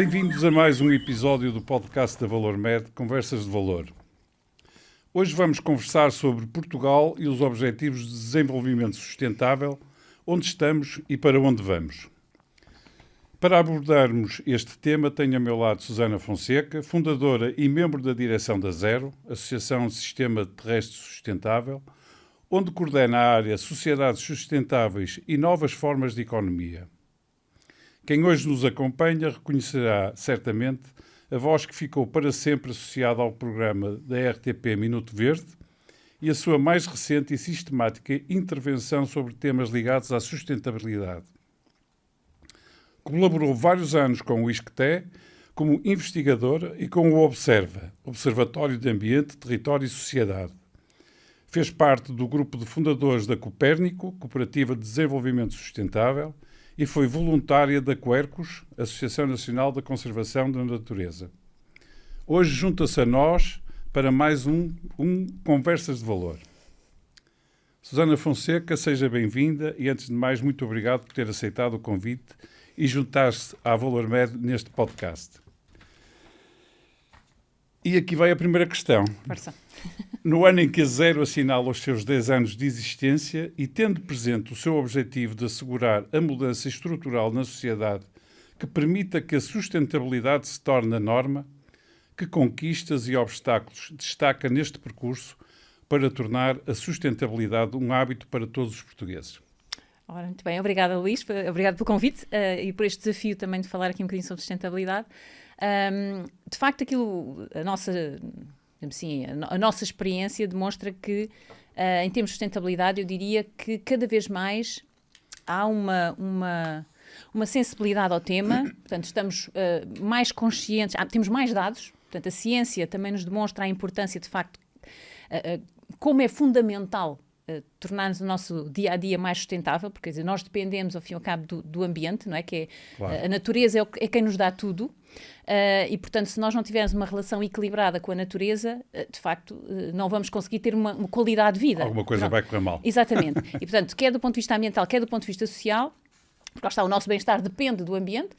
Bem-vindos a mais um episódio do podcast da Valor Med, Conversas de Valor. Hoje vamos conversar sobre Portugal e os Objetivos de Desenvolvimento Sustentável, onde estamos e para onde vamos. Para abordarmos este tema, tenho ao meu lado Susana Fonseca, fundadora e membro da direção da Zero, Associação de Sistema Terrestre Sustentável, onde coordena a área Sociedades Sustentáveis e Novas Formas de Economia. Quem hoje nos acompanha reconhecerá, certamente, a voz que ficou para sempre associada ao programa da RTP Minuto Verde e a sua mais recente e sistemática intervenção sobre temas ligados à sustentabilidade. Colaborou vários anos com o ISCTE como investigadora e com o Observa, Observatório de Ambiente, Território e Sociedade. Fez parte do grupo de fundadores da Copérnico, Cooperativa de Desenvolvimento Sustentável, e foi voluntária da Quercus, Associação Nacional da Conservação da Natureza. Hoje junta-se a nós para mais um Conversas de Valor. Susana Fonseca, seja bem-vinda e, antes de mais, muito obrigado por ter aceitado o convite e juntar-se à Valor Med neste podcast. E aqui vai a primeira questão. Força. No ano em que a Zero assinala os seus 10 anos de existência e tendo presente o seu objetivo de assegurar a mudança estrutural na sociedade que permita que a sustentabilidade se torne a norma, que conquistas e obstáculos destaca neste percurso para tornar a sustentabilidade um hábito para todos os portugueses? Ora, muito bem, obrigada Luís, obrigado pelo convite e por este desafio também de falar aqui um bocadinho sobre sustentabilidade. De facto, a nossa experiência demonstra que, em termos de sustentabilidade, eu diria que cada vez mais há uma sensibilidade ao tema, portanto, estamos mais conscientes, temos mais dados, portanto, a ciência também nos demonstra a importância, de facto, como é fundamental tornar-nos o nosso dia-a-dia mais sustentável, porque quer dizer, nós dependemos, ao fim e ao cabo, do ambiente, não é? Que é, claro. A natureza é quem nos dá tudo, e, portanto, se nós não tivermos uma relação equilibrada com a natureza, de facto, não vamos conseguir ter uma qualidade de vida. Alguma coisa vai correr mal. Exatamente. E, portanto, quer do ponto de vista ambiental, quer do ponto de vista social, porque lá está, o nosso bem-estar depende do ambiente,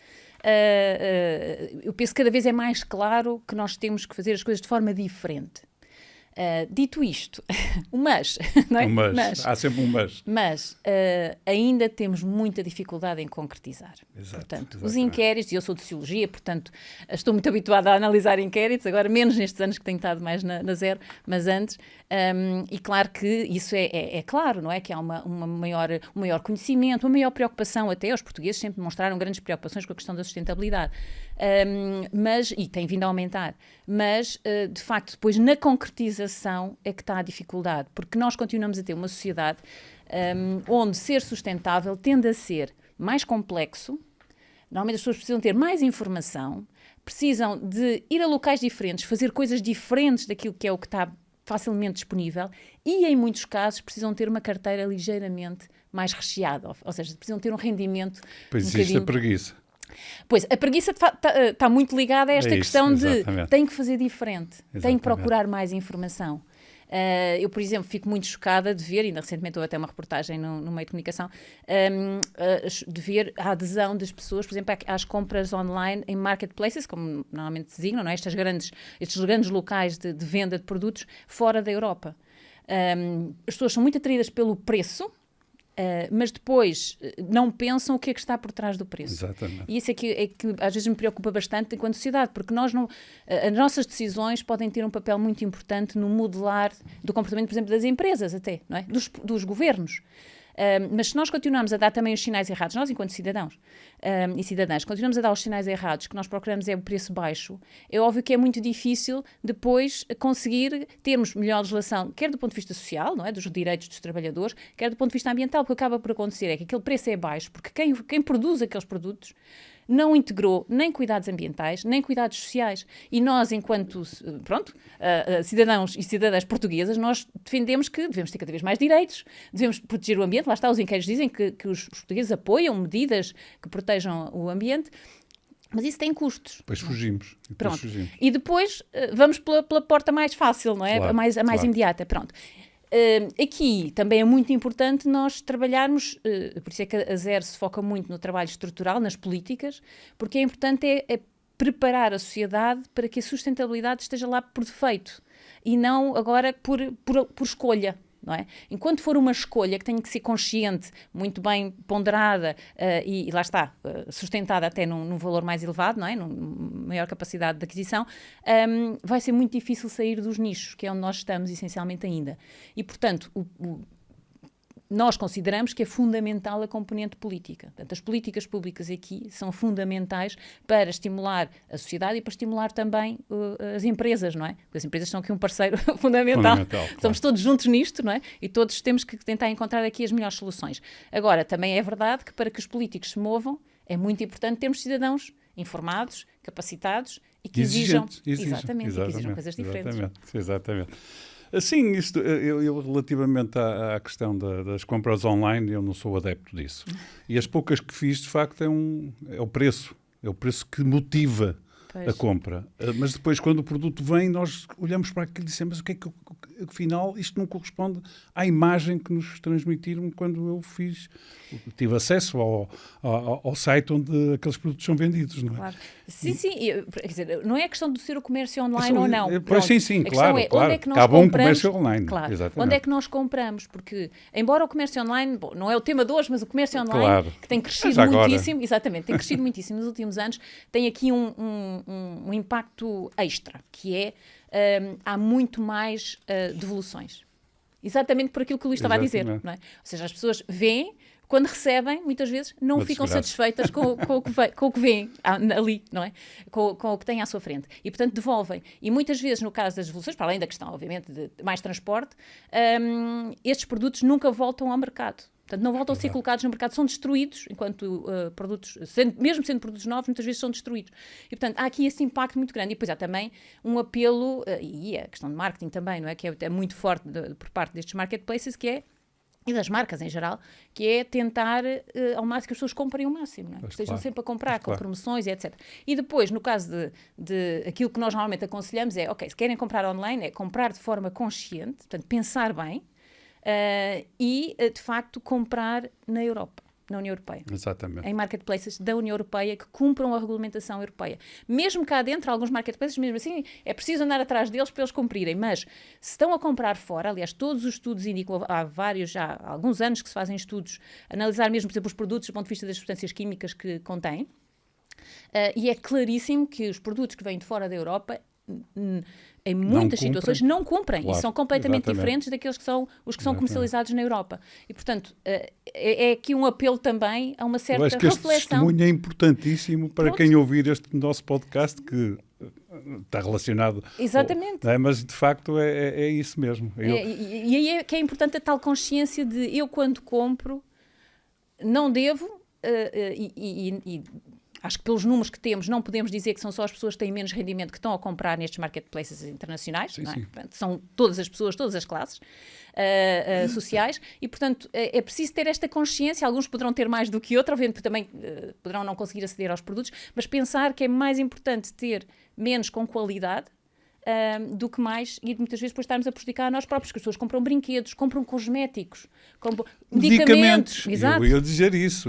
eu penso que cada vez é mais claro que nós temos que fazer as coisas de forma diferente. Dito isto, o mas, não é? Há sempre um mas. Mas ainda temos muita dificuldade em concretizar. Exato, portanto, exatamente. Os inquéritos, e eu sou de Sociologia, portanto, estou muito habituada a analisar inquéritos, agora menos nestes anos que tenho estado mais na Zero, mas antes, e claro que isso é claro, não é? Que há um maior conhecimento, uma maior preocupação, até os portugueses sempre demonstraram grandes preocupações com a questão da sustentabilidade, e tem vindo a aumentar, mas, de facto, depois na concretização é que está a dificuldade, porque nós continuamos a ter uma sociedade onde ser sustentável tende a ser mais complexo. Normalmente as pessoas precisam ter mais informação, precisam de ir a locais diferentes, fazer coisas diferentes daquilo que é o que está facilmente disponível e, em muitos casos, precisam ter uma carteira ligeiramente mais recheada, ou seja, precisam ter um rendimento... Pois existe a preguiça. Pois, a preguiça está muito ligada a esta questão de tenho que fazer diferente, tenho que procurar mais informação. Eu, por exemplo, fico muito chocada de ver, ainda recentemente houve até uma reportagem no meio de comunicação, de ver a adesão das pessoas, por exemplo, às compras online em marketplaces, como normalmente designam, não é? Estes grandes locais de venda de produtos fora da Europa. As pessoas são muito atraídas pelo preço, mas depois não pensam o que é que está por trás do preço. Exatamente. E isso é que às vezes me preocupa bastante enquanto sociedade, porque as nossas decisões podem ter um papel muito importante no modelar do comportamento, por exemplo, das empresas até, não é? Dos governos. Mas se nós continuarmos a dar também os sinais errados, nós enquanto cidadãos e cidadãs, continuamos a dar os sinais errados, que nós procuramos é o preço baixo, é óbvio que é muito difícil depois conseguir termos melhor legislação, quer do ponto de vista social, não é? Dos direitos dos trabalhadores, quer do ponto de vista ambiental, porque acaba por acontecer é que aquele preço é baixo, porque quem produz aqueles produtos não integrou nem cuidados ambientais, nem cuidados sociais. E nós, enquanto cidadãos e cidadãs portuguesas, nós defendemos que devemos ter cada vez mais direitos, devemos proteger o ambiente. Lá está, os inquéritos dizem que os portugueses apoiam medidas que protejam o ambiente, mas isso tem custos. Depois fugimos. E depois vamos pela porta mais fácil, não é? Claro, a mais imediata. Pronto. Aqui também é muito importante nós trabalharmos, por isso é que a Zero se foca muito no trabalho estrutural, nas políticas, porque é importante preparar a sociedade para que a sustentabilidade esteja lá por defeito e não agora por escolha. Não é? Enquanto for uma escolha que tem que ser consciente, muito bem ponderada e lá está, sustentada até num valor mais elevado, não é? Numa maior capacidade de aquisição, vai ser muito difícil sair dos nichos, que é onde nós estamos essencialmente ainda. E, portanto, nós consideramos que é fundamental a componente política. Portanto, as políticas públicas aqui são fundamentais para estimular a sociedade e para estimular também as empresas, não é? Porque as empresas são aqui um parceiro fundamental. Estamos todos juntos nisto, não é? E todos temos que tentar encontrar aqui as melhores soluções. Agora, também é verdade que para que os políticos se movam, é muito importante termos cidadãos informados, capacitados e que exijam coisas diferentes. Exatamente. Sim, eu relativamente à questão das compras online, eu não sou adepto disso. E as poucas que fiz, de facto, é o preço. É o preço que motiva a compra. Mas depois, quando o produto vem, nós olhamos para aquilo e dizemos, mas o que é que, afinal, isto não corresponde à imagem que nos transmitiram quando eu tive acesso ao site onde aqueles produtos são vendidos, não é? Claro. Sim. Quer dizer, não é a questão de ser o comércio online ou não. Pois sim, claro. Onde é que nós compramos? Comércio online. Claro. Onde é que nós compramos? Porque, embora o comércio online, não é o tema de hoje, mas o comércio online, que tem crescido muitíssimo, exatamente, tem crescido muitíssimo nos últimos anos, tem aqui um impacto extra, que é há muito mais devoluções. Exatamente por aquilo que o Luís estava a dizer. Não é? Ou seja, as pessoas veem, quando recebem, muitas vezes, não ficam satisfeitas com o que veem ali, não é? Com o que têm à sua frente. E, portanto, devolvem. E muitas vezes, no caso das devoluções, para além da questão, obviamente, de mais transporte, estes produtos nunca voltam ao mercado. Portanto, não voltam a ser colocados no mercado, são destruídos, enquanto produtos, mesmo sendo produtos novos, muitas vezes são destruídos. E, portanto, há aqui esse impacto muito grande. E depois há também um apelo, e a questão de marketing também, não é? Que é muito forte por parte destes marketplaces, e das marcas em geral, que é tentar ao máximo que as pessoas comprem o máximo, não é? Estejam sempre a comprar, com promoções e etc. E depois, no caso de aquilo que nós normalmente aconselhamos é, ok, se querem comprar online, é comprar de forma consciente, portanto, pensar bem, e, de facto, comprar na Europa, na União Europeia. Exatamente. Em marketplaces da União Europeia que cumpram a regulamentação europeia. Mesmo cá dentro, alguns marketplaces, mesmo assim, é preciso andar atrás deles para eles cumprirem, mas se estão a comprar fora, aliás, todos os estudos indicam, há alguns anos que se fazem estudos, analisar mesmo, por exemplo, os produtos do ponto de vista das substâncias químicas que contêm, e é claríssimo que os produtos que vêm de fora da Europa em muitas situações não cumprem, claro, e são completamente diferentes daqueles que são os que são comercializados na Europa. E, portanto, é aqui um apelo também a uma certa reflexão. Este testemunho é importantíssimo para quem ouvir este nosso podcast, que está relacionado. Exatamente. Mas, de facto, é isso mesmo. E aí é que é importante a tal consciência de eu, quando compro, não devo, e acho que pelos números que temos, não podemos dizer que são só as pessoas que têm menos rendimento que estão a comprar nestes marketplaces internacionais. Sim, não é? sim. São todas as pessoas, todas as classes sociais, e, portanto, é preciso ter esta consciência. Alguns poderão ter mais do que outros, obviamente também poderão não conseguir aceder aos produtos, mas pensar que é mais importante ter menos com qualidade do que mais, e muitas vezes depois estarmos a prejudicar a nós próprios, que as pessoas compram brinquedos, compram cosméticos, compram medicamentos. Exato. Eu ia dizer isso.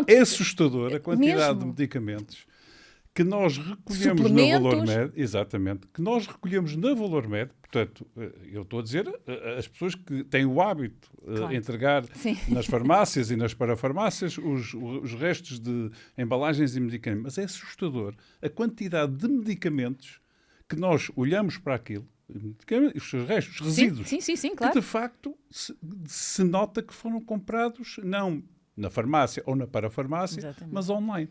É assustador a quantidade de medicamentos que nós recolhemos na Valor Med, exatamente, que nós recolhemos na Valor Med. Portanto, eu estou a dizer, as pessoas que têm o hábito de entregar nas farmácias e nas parafarmácias os restos de embalagens e medicamentos, mas é assustador a quantidade de medicamentos que nós olhamos para aquilo, os seus restos, os resíduos, claro, que de facto se nota que foram comprados não na farmácia ou na parafarmácia, exatamente, mas online.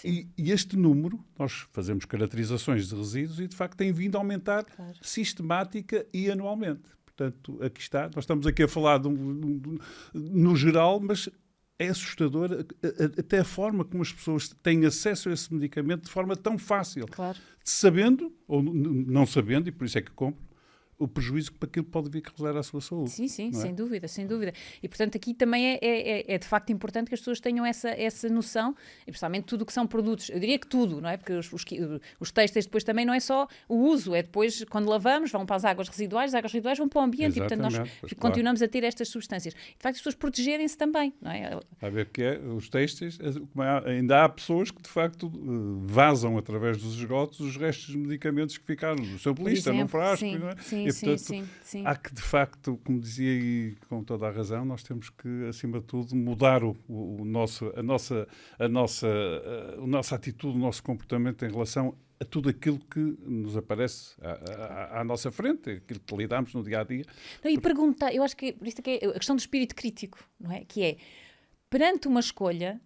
E este número, nós fazemos caracterizações de resíduos e de facto tem vindo a aumentar, claro, sistemática e anualmente. Portanto, aqui está, nós estamos aqui a falar no geral, mas é assustador até a forma como as pessoas têm acesso a esse medicamento de forma tão fácil. Claro. Sabendo, ou não sabendo, e por isso é que compro, o prejuízo que aquilo pode vir causar à sua saúde. Sim, sim, não é? sem dúvida, sem dúvida. E, portanto, aqui também é de facto importante que as pessoas tenham essa noção, e principalmente tudo o que são produtos, eu diria que tudo, não é? Porque os têxteis depois também não é só o uso, é depois, quando lavamos, vão para as águas residuais vão para o ambiente, e, portanto, nós continuamos a ter estas substâncias. De facto, as pessoas protegerem-se também, não é? A ver que os têxteis, ainda há pessoas que, de facto, vazam através dos esgotos os restos de medicamentos que ficaram no seu blister, num frasco. Sim, não é? sim, E, portanto, sim. há que, de facto, como dizia e com toda a razão, nós temos que, acima de tudo, mudar a nossa atitude, o nosso comportamento em relação a tudo aquilo que nos aparece à nossa frente, aquilo que lidamos no dia-a-dia. Não, e perguntar, eu acho que isto é a questão do espírito crítico, não é? Que é, perante uma escolha,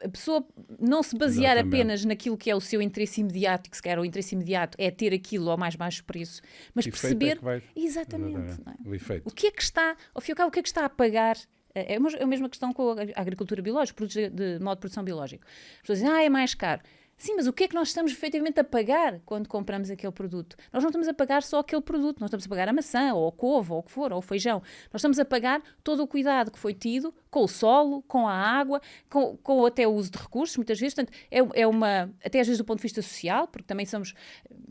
a pessoa não se basear apenas naquilo que é o seu interesse imediato, que se calhar o interesse imediato é ter aquilo ao mais baixo preço, mas perceber exatamente não é? O que é que está, ao fim e ao cabo, o que é que está a pagar. É a mesma questão com a agricultura biológica, produtos de modo de produção biológico. As pessoas dizem, é mais caro. Sim, mas o que é que nós estamos efetivamente a pagar quando compramos aquele produto? Nós não estamos a pagar só aquele produto, nós estamos a pagar a maçã, ou a couve, ou o que for, ou o feijão. Nós estamos a pagar todo o cuidado que foi tido com o solo, com a água, com até o uso de recursos, muitas vezes. Portanto, até às vezes do ponto de vista social, porque também somos...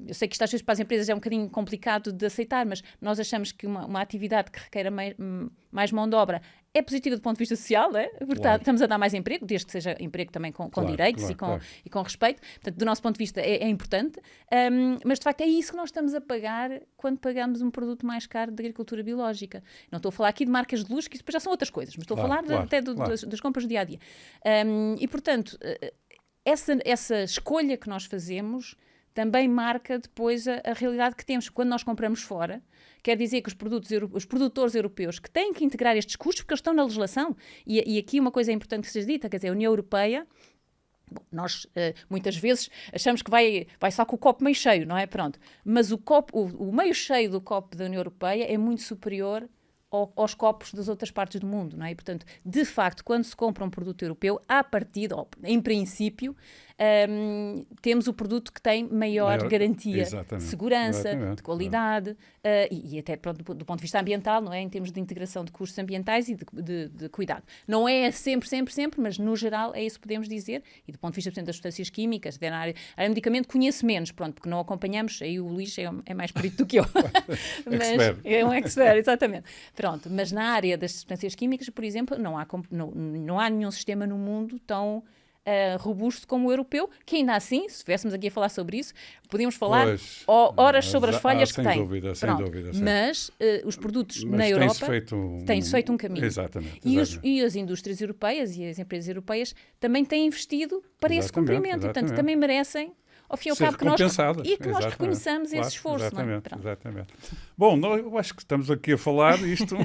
Eu sei que isto às vezes para as empresas é um bocadinho complicado de aceitar, mas nós achamos que uma atividade que requer mais mão de obra é positiva do ponto de vista social, não é? Porque estamos a dar mais emprego, desde que seja emprego também com direitos e com respeito. Portanto, do nosso ponto de vista é importante, mas de facto é isso que nós estamos a pagar quando pagamos um produto mais caro de agricultura biológica. Não estou a falar aqui de marcas de luxo, que isso depois já são outras coisas, mas estou a falar até das compras do dia-a-dia. E, portanto, essa escolha que nós fazemos também marca depois a realidade que temos. Quando nós compramos fora, quer dizer que os produtores europeus que têm que integrar estes custos, porque eles estão na legislação, e aqui uma coisa importante que seja dita, quer dizer, a União Europeia, nós muitas vezes achamos que vai só com o copo meio cheio, não é? Pronto. Mas o meio cheio do copo da União Europeia é muito superior aos copos das outras partes do mundo, não é? E, portanto, de facto, quando se compra um produto europeu, à partida, em princípio, temos o produto que tem maior garantia de segurança, de qualidade e até pronto, do ponto de vista ambiental, não é? Em termos de integração de custos ambientais e de cuidado. Não é sempre, mas no geral é isso que podemos dizer. E do ponto de vista, portanto, das substâncias químicas, na área de medicamento, conheço menos, pronto, porque não acompanhamos, aí o Luís é mais perito do que eu. Mas é um expert, exatamente. Pronto, mas na área das substâncias químicas, por exemplo, não há nenhum sistema no mundo tão robusto como o europeu, que ainda assim, se estivéssemos aqui a falar sobre isso, podíamos falar horas sobre as falhas que tem. Sem dúvida. Mas os produtos na Europa têm-se feito um caminho. Exatamente. E as indústrias europeias e as empresas europeias também têm investido para esse cumprimento. Portanto, também merecem, ao fim e ao cabo, que nós reconheçamos esse esforço. Exatamente. Bom, eu acho que estamos aqui a falar, isto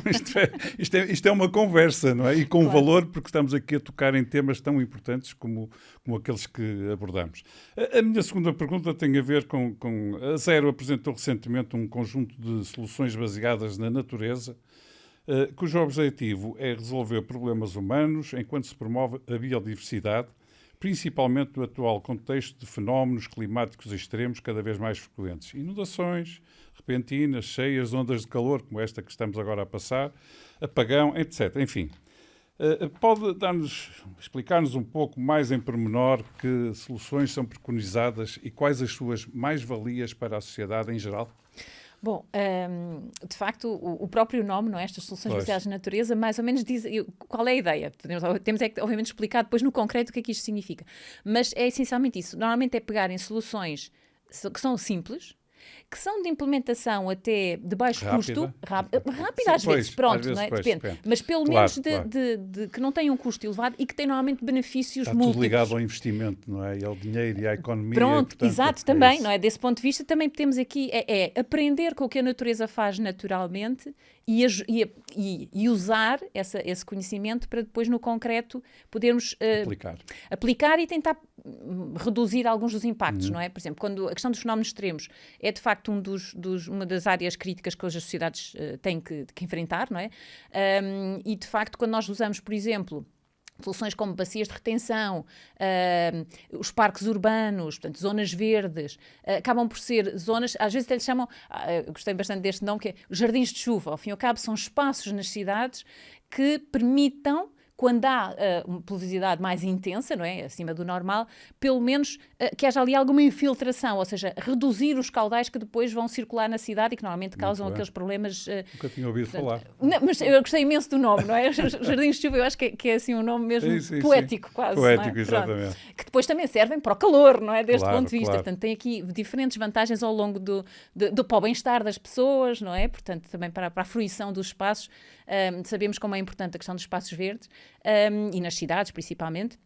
é uma conversa, não é? E com valor, porque estamos aqui a tocar em temas tão importantes como aqueles que abordamos. A minha segunda pergunta tem a ver com a Zero apresentou recentemente um conjunto de soluções baseadas na natureza, cujo objetivo é resolver problemas humanos enquanto se promove a biodiversidade, principalmente no atual contexto de fenómenos climáticos extremos cada vez mais frequentes. Inundações repentinas, cheias, ondas de calor, como esta que estamos agora a passar, apagão, etc. Enfim, pode explicar-nos um pouco mais em pormenor que soluções são preconizadas e quais as suas mais-valias para a sociedade em geral? Bom, de facto, o próprio nome, não é? Estas soluções baseadas na natureza, mais ou menos diz qual é a ideia. Temos obviamente, explicar depois no concreto o que é que isto significa. Mas é essencialmente isso. Normalmente é pegar em soluções que são simples, que são de implementação até de baixo custo, rápida às vezes, não é? Depende. Mas pelo menos de que não tenham um custo elevado e que têm normalmente benefícios múltiplos. Está tudo ligado ao investimento, não é? E ao dinheiro e à economia. Pronto, portanto, exato, também, não é? Desse ponto de vista também temos aqui aprender com o que a natureza faz naturalmente e usar esse conhecimento para depois no concreto podermos aplicar e tentar reduzir alguns dos impactos, não é? Por exemplo, quando a questão dos fenómenos extremos é de facto uma das áreas críticas que hoje as sociedades têm que enfrentar, não é? E de facto quando nós usamos, por exemplo, Soluções como bacias de retenção, os parques urbanos, portanto, zonas verdes, acabam por ser zonas, às vezes até lhes chamam, eu gostei bastante deste nome, que é jardins de chuva. Ao fim e ao cabo, são espaços nas cidades que permitam, quando há uma pluviosidade mais intensa, não é? Acima do normal, pelo menos que haja ali alguma infiltração, ou seja, reduzir os caudais que depois vão circular na cidade e que normalmente causam aqueles problemas. Nunca tinha ouvido falar. Não, mas eu gostei imenso do nome, não é? Jardins de chuva, eu acho que é assim um nome mesmo poético, quase. Poético, não é? exatamente. Que depois também servem para o calor, não é? Deste Claro, ponto de vista. claro. Portanto, tem aqui diferentes vantagens ao longo para o bem-estar das pessoas, não é? Portanto, também para a fruição dos espaços. Sabemos como é importante a questão dos espaços verdes e nas cidades, principalmente.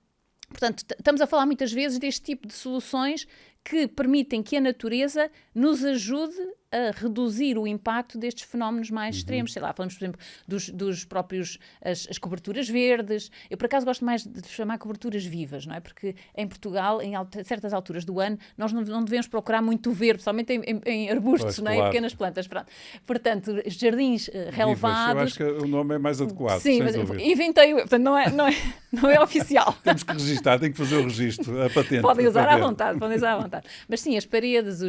Portanto, estamos a falar muitas vezes deste tipo de soluções que permitem que a natureza nos ajude a reduzir o impacto destes fenómenos mais extremos. Sei lá, falamos, por exemplo, dos próprios, as coberturas verdes. Eu, por acaso, gosto mais de chamar coberturas vivas, não é? Porque em Portugal, em certas alturas do ano, nós não devemos procurar muito verde, principalmente em arbustos, Pois, não é? claro. Em pequenas plantas. Pronto. Portanto, jardins relevados... Eu acho que o nome é mais adequado. Sim, sem mas dúvida. inventei-o. Portanto, não é oficial. Temos que registrar, tem que fazer o registro, a patente. Podem usar para à ver. vontade, podem usar à vontade. Mas sim, as paredes,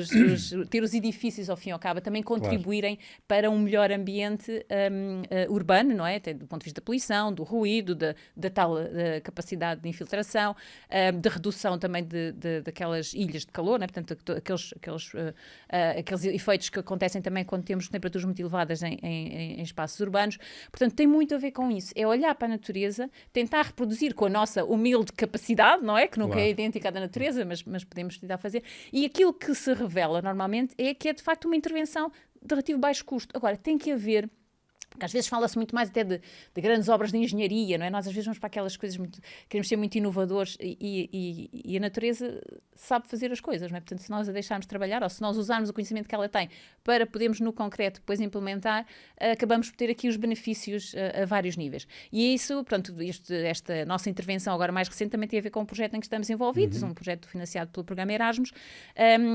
ter os edifícios ao fim e ao cabo também contribuírem para um melhor ambiente urbano, não é? Até do ponto de vista da poluição, do ruído, da tal capacidade de infiltração, de redução também daquelas ilhas de calor, não é? Portanto, aqueles efeitos que acontecem também quando temos temperaturas muito elevadas em espaços urbanos. Portanto, tem muito a ver com isso. É olhar para a natureza, tentar reproduzir com a nossa humilde capacidade, não é? Que nunca é idêntica à da natureza, mas podemos tentar fazer. E aquilo que se revela normalmente é que é de facto uma intervenção de relativo baixo custo. Agora, tem que haver, porque às vezes fala-se muito mais até de grandes obras de engenharia, não é? Nós às vezes vamos para aquelas coisas queremos ser muito inovadores e a natureza sabe fazer as coisas, não é? Portanto, se nós a deixarmos trabalhar ou se nós usarmos o conhecimento que ela tem para podermos no concreto depois implementar, acabamos por ter aqui os benefícios a vários níveis. E é isso, portanto, esta nossa intervenção agora mais recente também tem a ver com um projeto em que estamos envolvidos, um projeto financiado pelo programa Erasmus,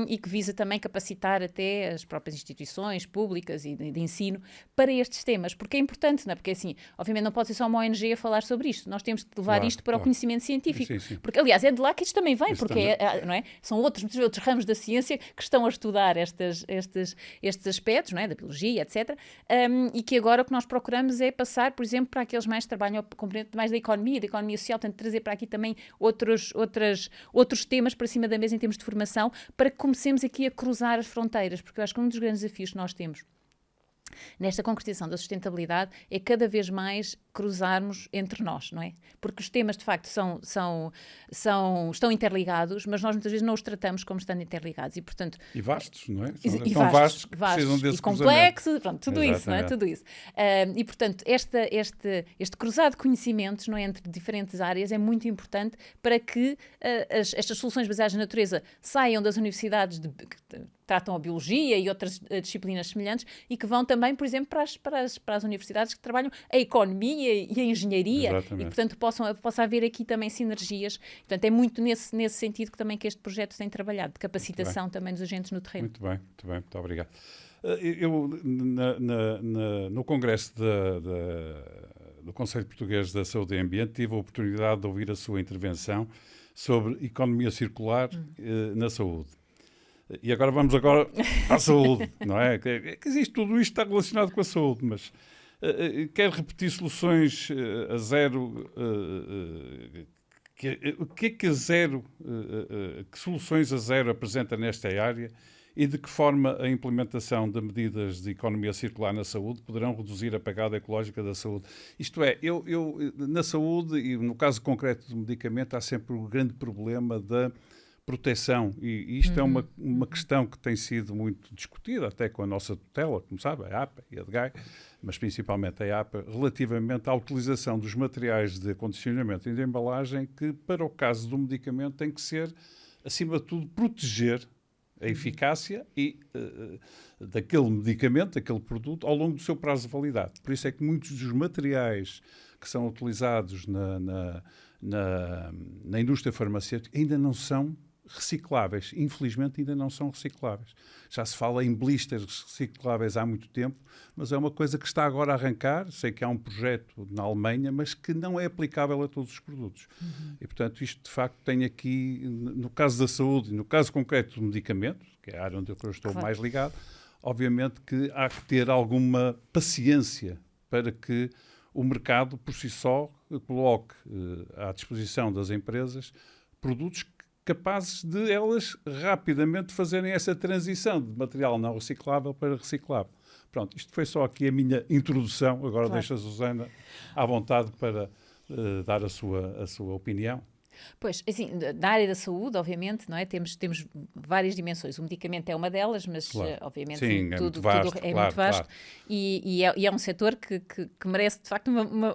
e que visa também capacitar até as próprias instituições públicas e de ensino para estes temas, porque é importante, não é? Porque assim, obviamente não pode ser só uma ONG a falar sobre isto, nós temos que levar isto para o conhecimento científico, Sim. porque aliás é de lá que isto também vem, Isso porque também. não é? São outros ramos da ciência que estão a estudar estes aspectos, não é? Da biologia, etc. E que agora o que nós procuramos é passar, por exemplo, para aqueles mais que trabalham a componente mais da economia social, portanto trazer para aqui também outros temas para cima da mesa em termos de formação, para que comecemos aqui a cruzar as fronteiras, porque eu acho que um dos grandes desafios que nós temos nesta concretização da sustentabilidade é cada vez mais cruzarmos entre nós, não é? Porque os temas, de facto, estão interligados, mas nós muitas vezes não os tratamos como estando interligados e, portanto... E vastos, não é? São vastos que precisam desse e complexos, pronto, tudo isso, não é? Exatamente. Tudo isso. E, portanto, este cruzado de conhecimentos, não é? Entre diferentes áreas é muito importante para que estas soluções baseadas na natureza saiam das universidades que tratam a biologia e outras disciplinas semelhantes e que vão também, por exemplo, para as universidades que trabalham a economia e a engenharia. Exatamente. E, portanto, possa haver aqui também sinergias. Portanto, é muito nesse sentido que também que este projeto tem trabalhado, de capacitação também dos agentes no terreno. Muito bem, muito obrigado. Eu, no congresso do Conselho Português da Saúde e Ambiente, tive a oportunidade de ouvir a sua intervenção sobre economia circular na saúde. E agora vamos à saúde, não é? Que existe, tudo isto está relacionado com a saúde, mas quero repetir soluções a zero. O que é que a zero, que soluções a zero apresenta nesta área e de que forma a implementação de medidas de economia circular na saúde poderão reduzir a pegada ecológica da saúde? Isto é, na saúde, e no caso concreto do medicamento, há sempre o grande problema da proteção, e isto é uma questão que tem sido muito discutida, até com a nossa tutela, como sabe, a APA e a DGAI, mas principalmente a APA, relativamente à utilização dos materiais de acondicionamento e de embalagem que, para o caso do medicamento, tem que ser, acima de tudo, proteger a eficácia daquele medicamento, daquele produto, ao longo do seu prazo de validade. Por isso é que muitos dos materiais que são utilizados na indústria farmacêutica ainda não são recicláveis. Infelizmente ainda não são recicláveis. Já se fala em blisters recicláveis há muito tempo, mas é uma coisa que está agora a arrancar. Sei que há um projeto na Alemanha, mas que não é aplicável a todos os produtos. E, portanto, isto de facto tem aqui, no caso da saúde e no caso concreto do medicamento, que é a área onde eu estou mais ligado, obviamente que há que ter alguma paciência para que o mercado, por si só, coloque à disposição das empresas produtos capazes de elas rapidamente fazerem essa transição de material não reciclável para reciclável. Pronto, isto foi só aqui a minha introdução. Agora deixo a Susana à vontade para dar a sua opinião. Pois, assim, na área da saúde, obviamente, não é? Temos várias dimensões. O medicamento é uma delas, mas, obviamente, sim, tudo é muito vasto. E é um setor que merece, de facto,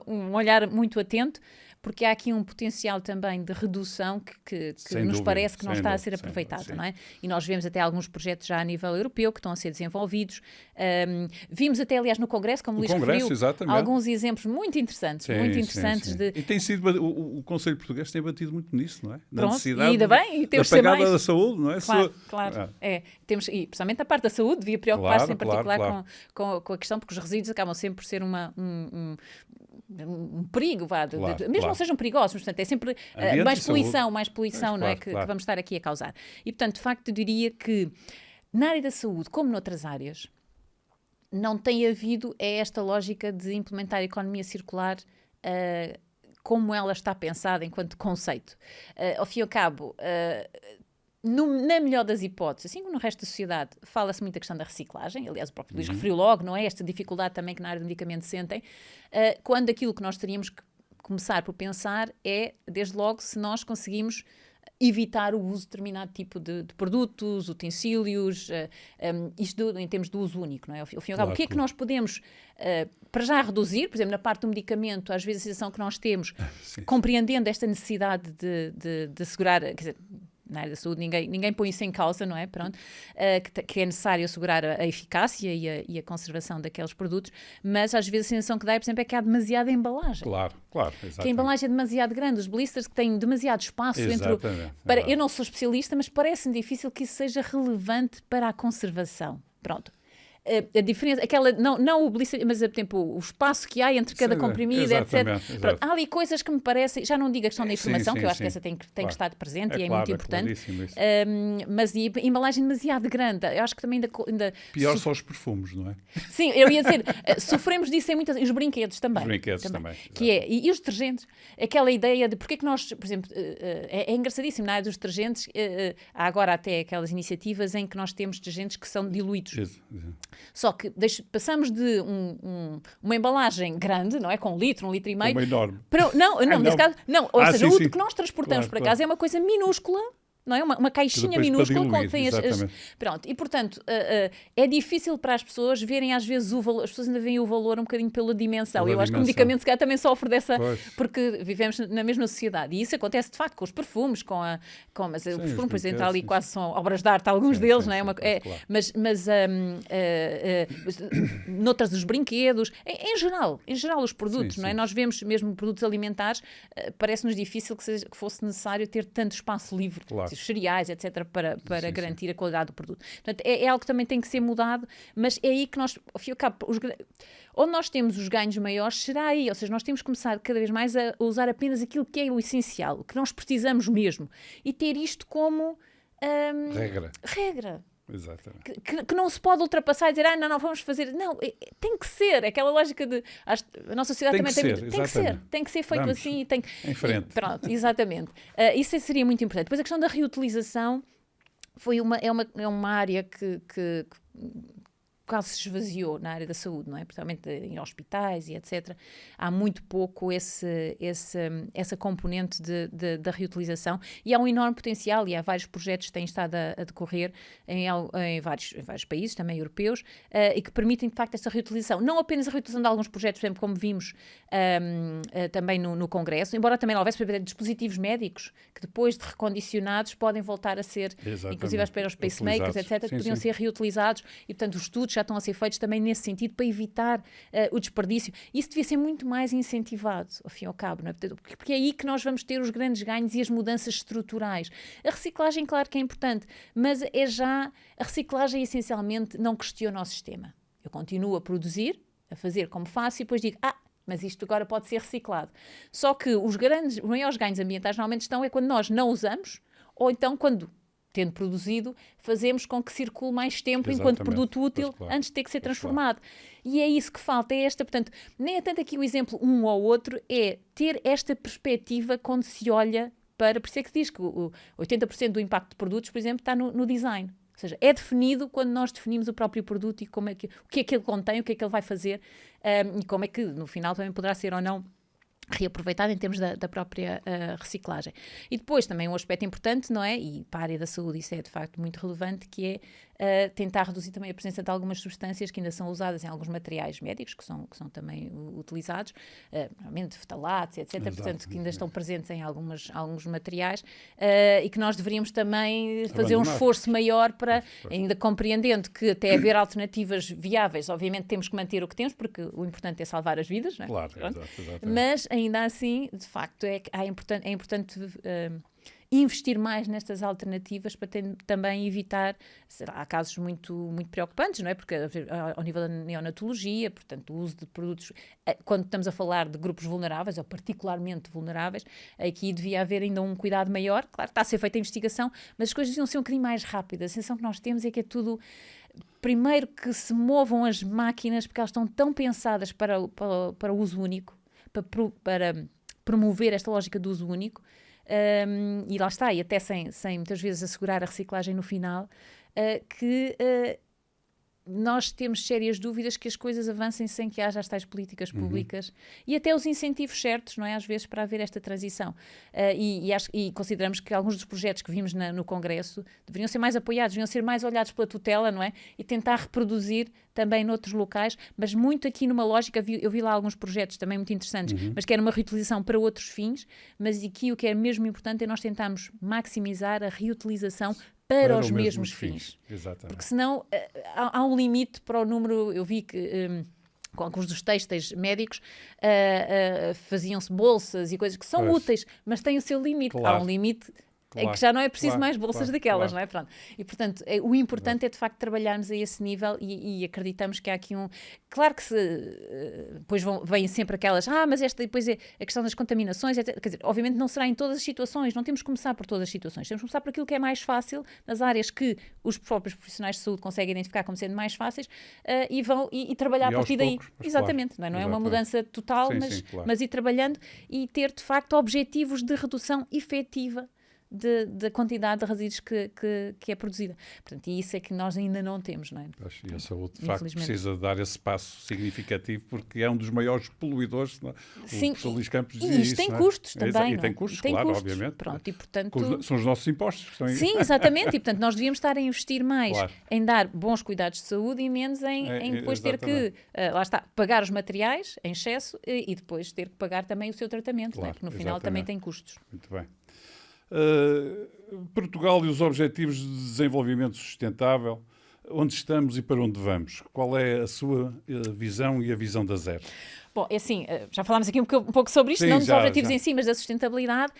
um olhar muito atento, porque há aqui um potencial também de redução que nos parece que não está a ser aproveitado, não é? E nós vemos até alguns projetos já a nível europeu que estão a ser desenvolvidos. Vimos até, aliás, no Congresso, como o Luís referiu, alguns exemplos muito interessantes. E tem sido, o Conselho Português tem batido muito nisso, não é? Na Pronto, necessidade e ainda bem, e temos da pegada da saúde, não é? Claro. Temos, e principalmente a parte da saúde devia preocupar-se em particular com a questão, porque os resíduos acabam sempre por ser um perigo, mesmo não sejam perigosos, portanto, é sempre mais poluição, não é? Que vamos estar aqui a causar. E, portanto, de facto, eu diria que na área da saúde, como noutras áreas, não tem havido esta lógica de implementar a economia circular como ela está pensada enquanto conceito. Ao fim e ao cabo, na melhor das hipóteses, assim como no resto da sociedade, fala-se muito da questão da reciclagem. Aliás, o próprio Luís referiu logo, não é? Esta dificuldade também que na área do medicamento sentem, quando aquilo que nós teríamos que começar por pensar é, desde logo, se nós conseguimos evitar o uso de determinado tipo de produtos, utensílios, isto em termos de uso único, não é? Ao fim e ao cabo, o que é que nós podemos, para já, reduzir? Por exemplo, na parte do medicamento, às vezes a sensação que nós temos, compreendendo esta necessidade de assegurar, quer dizer, na área da saúde ninguém põe isso em causa, não é? Pronto, que é necessário assegurar a eficácia e a conservação daqueles produtos, mas às vezes a sensação que dá, por exemplo, é que há demasiada embalagem. Claro, exatamente. Que a embalagem é demasiado grande, os blisters que têm demasiado espaço eu não sou especialista, mas parece-me difícil que isso seja relevante para a conservação. Pronto. A diferença, não o blister, mas o espaço que há entre cada comprimido, etc. Pronto, há ali coisas que me parecem, já não digo a questão da informação, que eu acho que essa tem que estar presente e é muito importante, mas a embalagem demasiado grande, eu acho que também ainda pior são os perfumes, não é? Sim, eu ia dizer, sofremos disso em muitas, e os brinquedos também. Também. Que e os detergentes, aquela ideia de porque é que nós, por exemplo, é engraçadíssimo, na área dos detergentes, há agora até aquelas iniciativas em que nós temos detergentes que são diluídos. Só que passamos de uma embalagem grande, não é? Com 1 litro, 1,5 litro. Uma enorme. Nesse caso, ou seja, o que nós transportamos para casa é uma coisa minúscula, não é? Uma caixinha minúscula com tem pronto, e portanto é difícil para as pessoas verem às vezes o valor, as pessoas ainda veem o valor um bocadinho pela dimensão. Eu acho que o medicamento se calhar também sofre dessa, porque vivemos na mesma sociedade, e isso acontece de facto com os perfumes, mas os perfumes, por exemplo, ali quase são obras de arte, alguns deles, não é? Mas noutras dos brinquedos, em geral os produtos, não é? Nós vemos mesmo produtos alimentares, parece-nos difícil que fosse necessário ter tanto espaço livre. Os cereais, etc., para garantir a qualidade do produto. Portanto, é algo que também tem que ser mudado, mas é aí que nós, ao fim e ao cabo, onde nós temos os ganhos maiores, será aí. Ou seja, nós temos que começar cada vez mais a usar apenas aquilo que é o essencial, o que nós precisamos mesmo, e ter isto como regra. Exatamente. Que não se pode ultrapassar e dizer, não vamos fazer. Não, tem que ser. Aquela lógica de. A nossa sociedade tem que ser feito assim. Em frente. Pronto, exatamente. Isso seria muito importante. Depois a questão da reutilização é uma área que quase se esvaziou na área da saúde, não é? Principalmente em hospitais e etc. Há muito pouco essa componente da reutilização, e há um enorme potencial, e há vários projetos que têm estado a decorrer em vários países, também europeus, e que permitem, de facto, essa reutilização. Não apenas a reutilização de alguns projetos, por exemplo, como vimos também no Congresso, embora também não houvesse, por exemplo, dispositivos médicos que depois de recondicionados podem voltar a ser, inclusive para os pacemakers, etc., que podiam ser reutilizados, e portanto os estudos já estão a ser feitos também nesse sentido, para evitar o desperdício. Isso devia ser muito mais incentivado, ao fim e ao cabo, não é? Porque é aí que nós vamos ter os grandes ganhos e as mudanças estruturais. A reciclagem, claro que é importante, mas a reciclagem essencialmente não questiona o sistema. Eu continuo a produzir, a fazer como faço e depois digo, mas isto agora pode ser reciclado. Só que os maiores ganhos ambientais normalmente é quando nós não usamos, ou então quando, tendo produzido, fazemos com que circule mais tempo enquanto produto útil, antes de ter que ser transformado. E é isso que falta, portanto, nem é tanto aqui o exemplo um ou outro, é ter esta perspectiva quando se olha para... Por isso é que se diz que o 80% do impacto de produtos, por exemplo, está no design. Ou seja, é definido quando nós definimos o próprio produto e o que é que ele contém, o que é que ele vai fazer e como é que, no final, também poderá ser ou não reaproveitado em termos da própria reciclagem. E depois também um aspecto importante, não é? E para a área da saúde isso é de facto muito relevante, que é tentar reduzir também a presença de algumas substâncias que ainda são usadas em alguns materiais médicos, que são também utilizados, normalmente fetalatos, etc., Exato, portanto, que ainda estão presentes em alguns materiais e que nós deveríamos também fazer um esforço maior para, ainda compreendendo que até haver alternativas viáveis, obviamente temos que manter o que temos, porque o importante é salvar as vidas, não é? Claro, exatamente. Mas ainda assim, de facto, é importante investir mais nestas alternativas para também evitar, há casos muito, muito preocupantes, não é? Porque ao nível da neonatologia, portanto, o uso de produtos, quando estamos a falar de grupos vulneráveis, ou particularmente vulneráveis, aqui devia haver ainda um cuidado maior. Claro, está a ser feita a investigação, mas as coisas deviam ser um bocadinho mais rápidas. A sensação que nós temos é que é tudo... Primeiro que se movam as máquinas, porque elas estão tão pensadas para o uso único, para promover esta lógica do uso único, e lá está, e até sem muitas vezes assegurar a reciclagem no final, que nós temos sérias dúvidas que as coisas avancem sem que haja as tais políticas públicas e até os incentivos certos, não é? Às vezes, para haver esta transição. E consideramos que alguns dos projetos que vimos no Congresso deveriam ser mais apoiados, deveriam ser mais olhados pela tutela, não é? E tentar reproduzir também noutros locais, mas muito aqui numa lógica, eu vi lá alguns projetos também muito interessantes, mas que era uma reutilização para outros fins, mas aqui o que é mesmo importante é nós tentarmos maximizar a reutilização para os mesmos fins. Exatamente. Porque senão há um limite para o número, eu vi que... com alguns dos têxteis médicos, faziam-se bolsas e coisas que são úteis, mas têm o seu limite. Claro. Há um limite em que já não é preciso mais bolsas daquelas, não é? Pronto. E, portanto, o importante é, de facto, trabalharmos a esse nível e acreditamos que há aqui um... Claro que depois vêm sempre aquelas... mas esta depois é a questão das contaminações, etc. Quer dizer, obviamente não será em todas as situações, não temos que começar por todas as situações, temos que começar por aquilo que é mais fácil, nas áreas que os próprios profissionais de saúde conseguem identificar como sendo mais fáceis e trabalhar a partir daí. Exatamente. Claro. Não é uma mudança total, mas ir trabalhando e ter, de facto, objetivos de redução efetiva da quantidade de resíduos que é produzida. Portanto, e isso é que nós ainda não temos, não é? E a saúde, de facto, precisa dar esse passo significativo, porque é um dos maiores poluidores. Não é? Sim, o professor Luís Campos dizia e isto tem custos também. E tem custos, claro, obviamente. Pronto, e, portanto... São os nossos impostos que estão aí. Sim, exatamente. E, portanto, nós devíamos estar a investir mais em dar bons cuidados de saúde e menos em depois ter que, lá está, pagar os materiais em excesso e depois ter que pagar também o seu tratamento, não é? Porque no final também tem custos. Muito bem. Portugal e os Objetivos de Desenvolvimento Sustentável, onde estamos e para onde vamos? Qual é a sua visão e a visão da Zero? Bom, é assim, já falámos aqui um pouco sobre isto, não dos objetivos em si, mas da sustentabilidade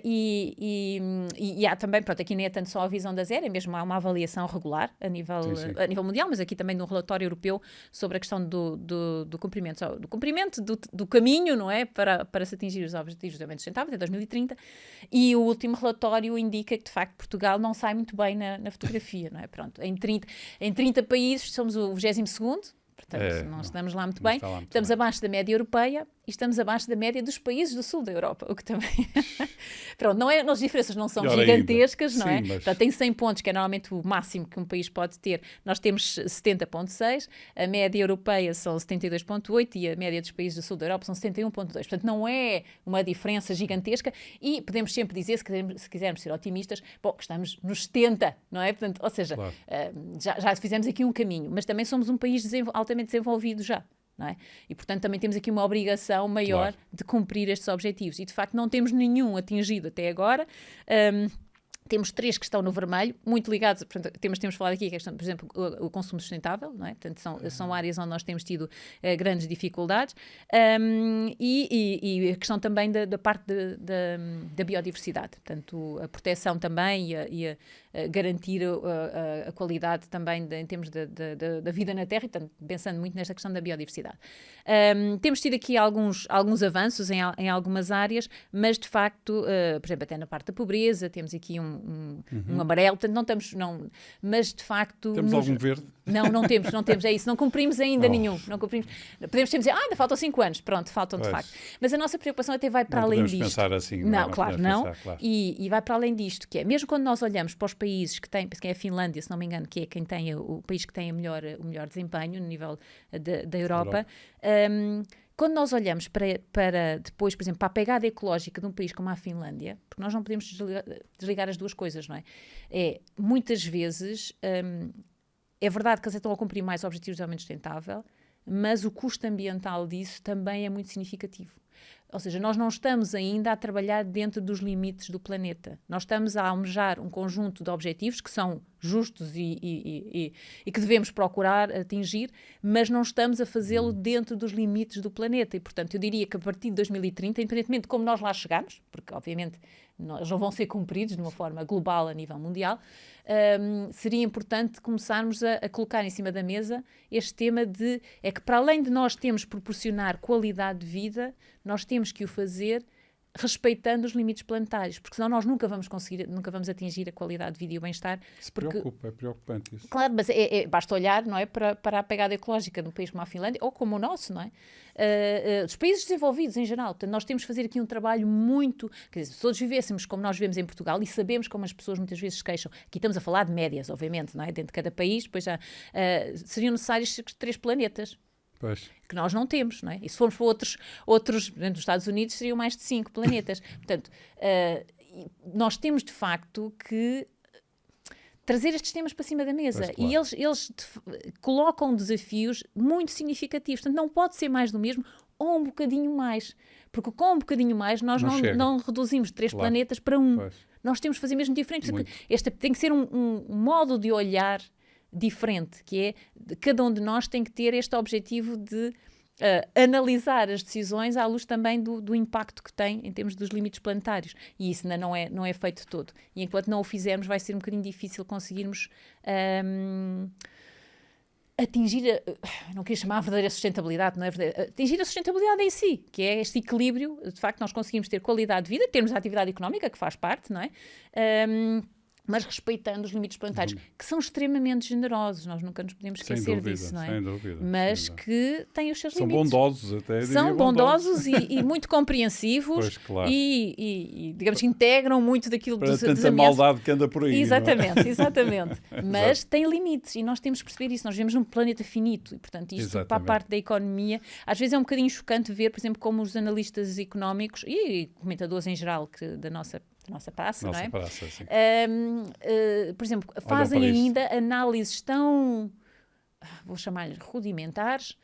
e há também, pronto, aqui nem é tanto só a visão da Zero, é mesmo há uma avaliação regular a nível mundial, mas aqui também no relatório europeu sobre a questão do cumprimento do caminho, não é, para se atingir os objetivos de desenvolvimento sustentável até 2030, e o último relatório indica que, de facto, Portugal não sai muito bem na fotografia, não é? Pronto, em 30 países somos o 22º, portanto, não estamos lá muito bem. Estamos abaixo da média europeia e estamos abaixo da média dos países do sul da Europa, o que também... Pronto, não é, as diferenças não são gigantescas, não é? Mas... Portanto, tem 100 pontos, que é normalmente o máximo que um país pode ter. Nós temos 70,6, a média europeia são 72,8 e a média dos países do sul da Europa são 71,2. Portanto, não é uma diferença gigantesca e podemos sempre dizer, se quisermos ser otimistas, bom, que estamos nos 70, não é? Portanto, ou seja, já fizemos aqui um caminho, mas também somos um país altamente desenvolvido já. Não é? E, portanto, também temos aqui uma obrigação maior de cumprir estes objetivos. E, de facto, não temos nenhum atingido até agora. Temos 3 que estão no vermelho, muito ligados, portanto, temos falado aqui, que é a questão, por exemplo, o consumo sustentável, não é? Portanto, são áreas onde nós temos tido grandes dificuldades, e a questão também da parte da biodiversidade, portanto, a proteção também e a garantir a qualidade também em termos da vida na Terra, e, portanto, pensando muito nesta questão da biodiversidade. Temos tido aqui alguns avanços em algumas áreas, mas, de facto, por exemplo, até na parte da pobreza, temos aqui um amarelo, portanto, mas de facto... Temos algum verde? Não temos, é isso, não cumprimos ainda nenhum, não cumprimos, podemos dizer, ainda faltam 5 anos, pronto, faltam de facto, mas a nossa preocupação até vai para além disto. Pensar assim. Não, claro, não, claro. E vai para além disto, que é, mesmo quando nós olhamos para os países que têm, penso que é a Finlândia, se não me engano, que é quem tem o país que tem o melhor desempenho no nível da Europa, quando nós olhamos para depois, por exemplo, para a pegada ecológica de um país como a Finlândia, porque nós não podemos desligar as duas coisas, não é? Muitas vezes, é verdade que eles estão a cumprir mais objetivos de desenvolvimento sustentável, mas o custo ambiental disso também é muito significativo. Ou seja, nós não estamos ainda a trabalhar dentro dos limites do planeta. Nós estamos a almejar um conjunto de objetivos que são justos e que devemos procurar atingir, mas não estamos a fazê-lo dentro dos limites do planeta. E, portanto, eu diria que a partir de 2030, independentemente de como nós lá chegamos, porque, obviamente, eles não vão ser cumpridos de uma forma global a nível mundial, seria importante começarmos a colocar em cima da mesa este tema é que, para além de nós termos proporcionar qualidade de vida, nós temos que o fazer respeitando os limites planetários, porque senão nós nunca vamos atingir a qualidade de vida e o bem-estar. É preocupante isso. Claro, mas basta olhar, não é, para a pegada ecológica de um país como a Finlândia, ou como o nosso, não é? Dos países desenvolvidos em geral. Portanto, nós temos de fazer aqui um trabalho muito... Quer dizer, se todos vivêssemos como nós vivemos em Portugal, e sabemos como as pessoas muitas vezes se queixam, aqui estamos a falar de médias, obviamente, não é? Dentro de cada país, depois já seriam necessários 3 planetas. Pois. Que nós não temos, não é? E se formos para outros dentro dos Estados Unidos, seriam mais de 5 planetas. Portanto, nós temos, de facto, que trazer estes temas para cima da mesa. Pois, claro. E eles colocam desafios muito significativos. Portanto, não pode ser mais do mesmo ou um bocadinho mais. Porque com um bocadinho mais, nós não reduzimos 3 planetas para 1. Pois. Nós temos de fazer mesmo diferente. Este tem que ser um modo de olhar diferente, que é, cada um de nós tem que ter este objetivo de analisar as decisões à luz também do impacto que tem em termos dos limites planetários. E isso ainda não é feito de todo. E enquanto não o fizermos, vai ser um bocadinho difícil conseguirmos atingir, não queria chamar a verdadeira sustentabilidade, não é verdadeira, atingir a sustentabilidade em si, que é este equilíbrio, de facto nós conseguimos ter qualidade de vida, termos a atividade económica, que faz parte, não é? Mas respeitando os limites planetários, que são extremamente generosos, nós nunca nos podemos esquecer disso, não é? Sem dúvida. Mas que têm os seus limites. São bondosos até. São bondosos e muito compreensivos. Pois, claro. E digamos que integram muito daquilo para tanta maldade que anda por aí. Exatamente, não é? Exatamente. Mas tem limites e nós temos que perceber isso. Nós vivemos num planeta finito e, portanto, isto para a parte da economia, às vezes é um bocadinho chocante ver, por exemplo, como os analistas económicos e comentadores em geral da nossa praça, não é? Praça, sim. Por exemplo, fazem ainda análises tão, vou chamar-lhe rudimentares,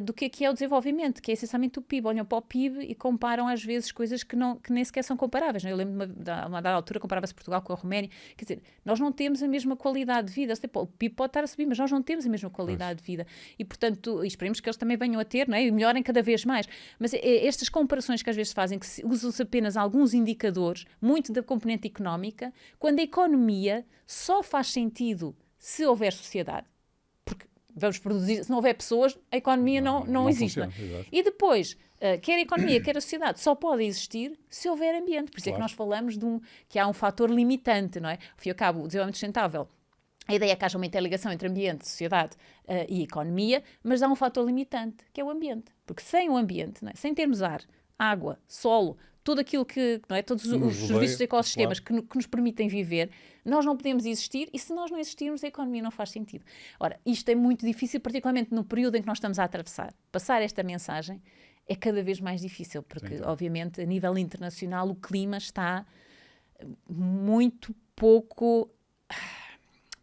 do que é o desenvolvimento, que é essencialmente o PIB. Olham para o PIB e comparam às vezes coisas que nem sequer são comparáveis. Não? Eu lembro de uma dada altura comparava-se Portugal com a Roménia. Quer dizer, nós não temos a mesma qualidade de vida. O PIB pode estar a subir, mas nós não temos a mesma qualidade de vida. E, portanto, esperemos que eles também venham a ter, não é? E melhorem cada vez mais. Mas estas comparações que às vezes fazem, que usam-se apenas alguns indicadores, muito da componente económica, quando a economia só faz sentido se houver sociedade. Vamos produzir, se não houver pessoas, a economia não existe. Funciona, e depois, quer a economia, quer a sociedade, só pode existir se houver ambiente. Por isso é que nós falamos que há um fator limitante, não é? Ao fim e ao cabo, o desenvolvimento sustentável, a ideia é que haja uma interligação entre ambiente, sociedade e economia, mas há um fator limitante, que é o ambiente. Porque sem o ambiente, não é? Sem termos ar, água, solo, tudo aquilo que, não é? Todos os serviços de ecossistemas que nos permitem viver, nós não podemos existir e se nós não existirmos a economia não faz sentido. Ora, isto é muito difícil, particularmente no período em que nós estamos a atravessar. Passar esta mensagem é cada vez mais difícil, porque obviamente a nível internacional o clima está muito pouco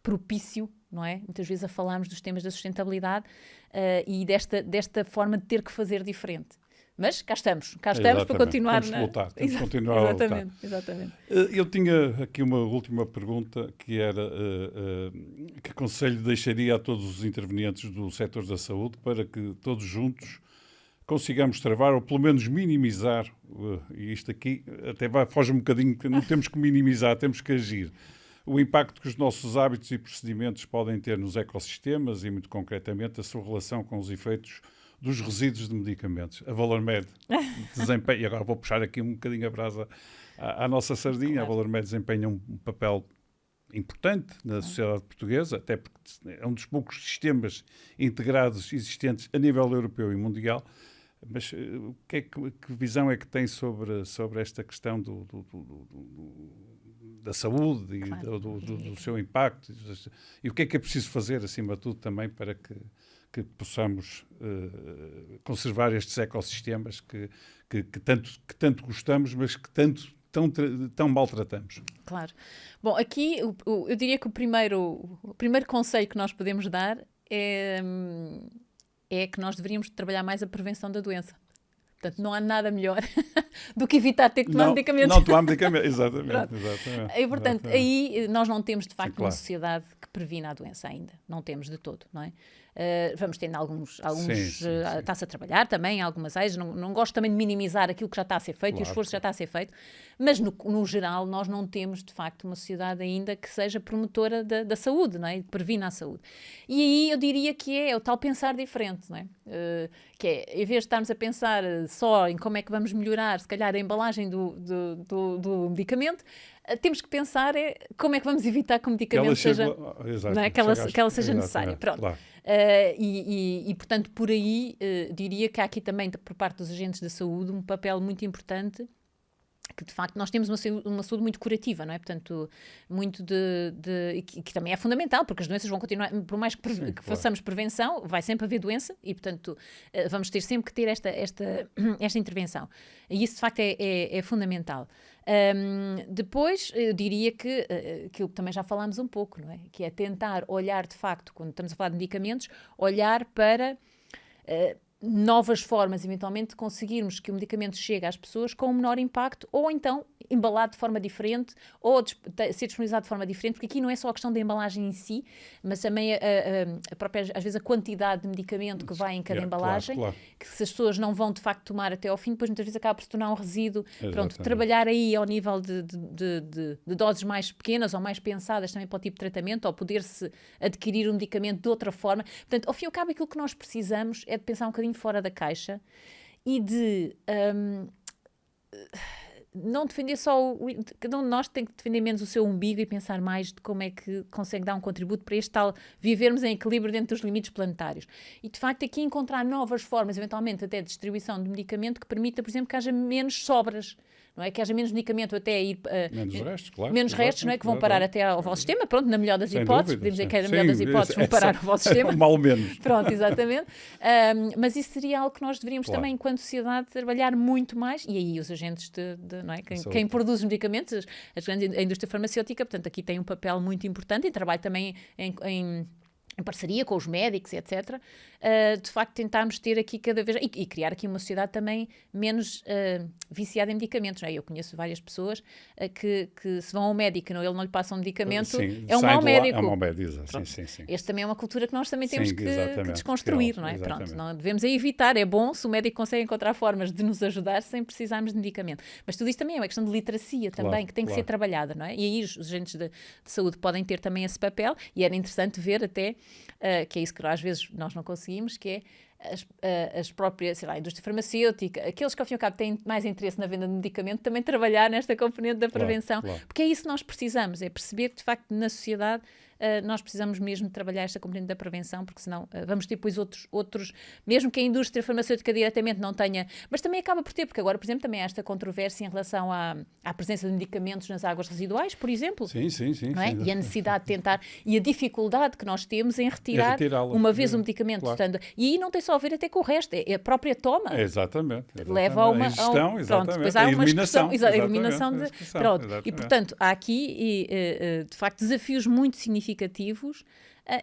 propício, não é? Muitas vezes a falarmos dos temas da sustentabilidade e desta forma de ter que fazer diferente. Mas cá estamos para Exatamente. continuar. Temos que lutar, temos que continuar a lutar. Exatamente. Eu tinha aqui uma última pergunta, que era que conselho deixaria a todos os intervenientes do setor da saúde para que todos juntos consigamos travar, ou pelo menos minimizar, e isto aqui até foge um bocadinho, que não temos que minimizar, temos que agir, o impacto que os nossos hábitos e procedimentos podem ter nos ecossistemas e, muito concretamente, a sua relação com os efeitos dos resíduos de medicamentos. A Valormed desempenha, e agora vou puxar aqui um bocadinho a brasa à nossa sardinha, claro. A Valormed desempenha um papel importante na sociedade portuguesa, até porque é um dos poucos sistemas integrados existentes a nível europeu e mundial. Mas que visão é que tem sobre esta questão da saúde e claro. do seu impacto? E o que é preciso fazer, acima de tudo, também para que possamos conservar estes ecossistemas que tanto gostamos, mas que tão maltratamos? Claro. Bom, aqui eu diria que o primeiro conselho que nós podemos dar é que nós deveríamos trabalhar mais a prevenção da doença. Portanto, não há nada melhor do que evitar ter que tomar medicamentos. Não tomar medicamentos, exatamente. E, portanto, aí nós não temos, de facto, sim, claro. Uma sociedade que previna a doença ainda. Não temos de todo, não é? Vamos tendo alguns sim. Está-se a trabalhar também, algumas áreas. Não gosto também de minimizar aquilo que já está a ser feito, claro. E o esforço já está a ser feito. Mas, no geral, nós não temos, de facto, uma sociedade ainda que seja promotora da saúde, não é? Que previna a saúde. E aí eu diria que é o tal pensar diferente, não é? Que é, em vez de estarmos a pensar só em como é que vamos melhorar, se calhar, a embalagem do medicamento, temos que pensar como é que vamos evitar que o medicamento seja necessária. Pronto. Claro. Portanto, por aí, diria que há aqui também, por parte dos agentes da saúde, um papel muito importante, que de facto nós temos uma saúde muito curativa, não é? Portanto, muito que também é fundamental, porque as doenças vão continuar, por mais que claro. Façamos prevenção, vai sempre haver doença e, portanto, vamos ter sempre que ter esta intervenção. E isso, de facto, é fundamental. Depois, eu diria que aquilo que também já falámos um pouco, não é? Que é tentar olhar, de facto, quando estamos a falar de medicamentos, olhar para novas formas, eventualmente, de conseguirmos que o medicamento chegue às pessoas com um menor impacto, ou então embalado de forma diferente, ou ser disponibilizado de forma diferente, porque aqui não é só a questão da embalagem em si, mas também a própria, às vezes, a quantidade de medicamento que vai em cada embalagem, claro. Que se as pessoas não vão, de facto, tomar até ao fim, depois muitas vezes acaba por se tornar um resíduo. Exatamente. Pronto, trabalhar aí ao nível de doses mais pequenas ou mais pensadas também para o tipo de tratamento, ou poder-se adquirir um medicamento de outra forma. Portanto, ao fim e ao cabo, aquilo que nós precisamos é de pensar um bocadinho fora da caixa e de não defender só cada um de nós tem que defender menos o seu umbigo e pensar mais de como é que consegue dar um contributo para este tal vivermos em equilíbrio dentro dos limites planetários. E, de facto, aqui encontrar novas formas, eventualmente até de distribuição de medicamento que permita, por exemplo, que haja menos sobras, não é? Que haja menos medicamento até ir... menos restos, claro. Menos restos, não é? Que vão parar até ao vosso sistema, pronto, na melhor das hipóteses, podemos dizer que é na melhor das hipóteses, vão parar ao vosso sistema. Mal menos. Pronto, exatamente. Mas isso seria algo que nós deveríamos também, enquanto sociedade, trabalhar muito mais, e aí os agentes não é? Quem produz os medicamentos, a indústria farmacêutica, portanto, aqui tem um papel muito importante e trabalho também em parceria com os médicos, etc., de facto tentarmos ter aqui cada vez... E criar aqui uma sociedade também menos viciada em medicamentos. Não é? Eu conheço várias pessoas que se vão ao médico e ele não lhe passa um medicamento, sim, é um mau médico. É um mau médico, sim. Este também é uma cultura que nós também temos que desconstruir, não é? Exatamente. Pronto, não devemos evitar. É bom se o médico consegue encontrar formas de nos ajudar sem precisarmos de medicamento. Mas tudo isto também é uma questão de literacia também, que tem que ser trabalhada, não é? E aí os agentes de saúde podem ter também esse papel, e era interessante ver até, que é isso que às vezes nós não conseguimos, que é as próprias, sei lá, a indústria farmacêutica, aqueles que ao fim e ao cabo têm mais interesse na venda de medicamento, também trabalhar nesta componente da prevenção, porque é isso que nós precisamos, é perceber que de facto na sociedade nós precisamos mesmo trabalhar esta componente da prevenção, porque senão vamos ter depois outros, mesmo que a indústria farmacêutica diretamente não tenha, mas também acaba por ter, porque agora, por exemplo, também há esta controvérsia em relação à presença de medicamentos nas águas residuais, por exemplo. Sim. Não é? E a necessidade de tentar, e a dificuldade que nós temos em retirar uma vez o medicamento. Portanto, e aí não tem só a ver até com o resto, é a própria toma. Exatamente. Leva a uma ingestão, pronto, depois há uma eliminação de... Pronto. E, portanto, há aqui, de facto, desafios muito significativos significativos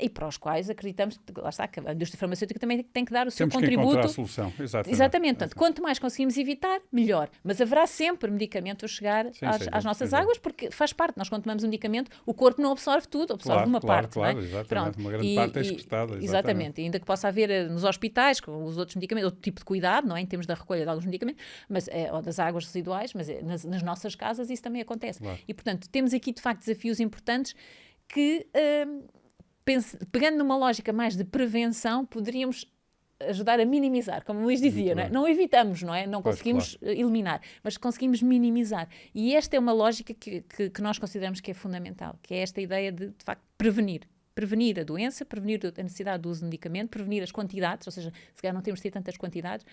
e para os quais acreditamos que, lá está, que a indústria farmacêutica também tem que dar o seu Temos que contributo. encontrar a solução, Exatamente. Portanto, quanto mais conseguimos evitar, melhor. Mas haverá sempre medicamento a chegar às nossas águas, porque faz parte. Nós, quando tomamos um medicamento, o corpo não absorve tudo, absorve uma parte. Claro, não é? exatamente. Pronto. Uma grande parte é excretada. Exatamente. Ainda que possa haver nos hospitais, com os outros medicamentos, outro tipo de cuidado, não é? Em termos da recolha de alguns medicamentos, mas, ou das águas residuais, mas nas nossas casas isso também acontece. Claro. E, portanto, temos aqui, de facto, desafios importantes que, pegando numa lógica mais de prevenção, poderíamos ajudar a minimizar, como o Luís dizia, não é? Não evitamos, não é? Não conseguimos eliminar, mas conseguimos minimizar. E esta é uma lógica que nós consideramos que é fundamental, que é esta ideia de facto, prevenir a doença, prevenir a necessidade do uso de medicamento, prevenir as quantidades, ou seja, se calhar não temos de ter tantas quantidades,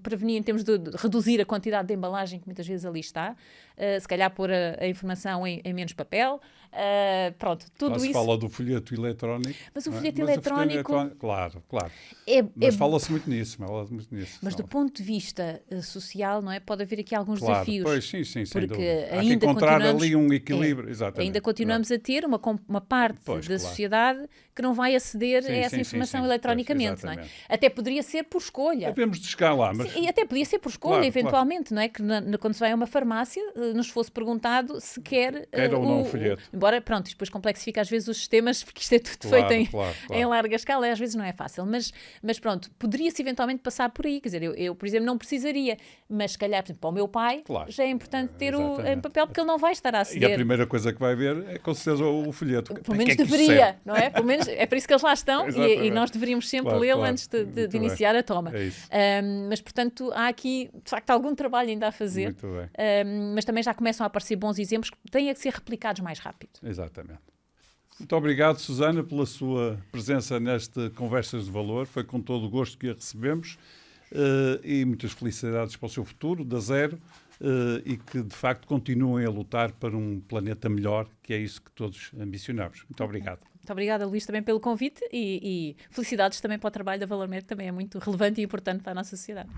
prevenir em termos de reduzir a quantidade de embalagem que muitas vezes ali está, se calhar pôr a informação em menos papel, pronto, tudo isso. Se fala do folheto eletrónico. Mas o folheto eletrónico... Claro. Mas fala-se muito nisso. Mas do ponto de vista social, não é? Pode haver aqui alguns desafios. Pois, sim, sem dúvida. Há que encontrar ali um equilíbrio. Exatamente. Ainda continuamos a ter uma parte da sociedade que não vai aceder a essa informação eletronicamente, não é? Até poderia ser por escolha. Devemos de chegar lá, mas... Sim, e até podia ser por escolha, eventualmente, não é? Que quando se vai a uma farmácia, nos fosse perguntado se quer ou não um folheto. Embora, pronto, isto depois complexifica às vezes os sistemas, porque isto é tudo feito em larga escala, e às vezes não é fácil. Mas pronto, poderia-se eventualmente passar por aí. Quer dizer, eu, por exemplo, não precisaria, mas se calhar, por exemplo, para o meu pai, já é importante ter em papel, porque ele não vai estar a aceder. E a primeira coisa que vai ver é, com certeza, o folheto. Pelo menos deveria, não é? Pelo menos é por isso que eles lá estão e nós deveríamos sempre lê-lo antes de iniciar a toma. É isso. Mas, portanto, há aqui, de facto, algum trabalho ainda a fazer. Muito bem. Mas também já começam a aparecer bons exemplos que têm que ser replicados mais rápido. Exatamente. Muito obrigado, Susana, pela sua presença neste Conversas de Valor. Foi com todo o gosto que a recebemos e muitas felicidades para o seu futuro, da Zero, e que, de facto, continuem a lutar para um planeta melhor, que é isso que todos ambicionamos. Muito obrigado. Muito obrigada, Luís, também pelo convite e felicidades também para o trabalho da Valor Med, que também é muito relevante e importante para a nossa sociedade.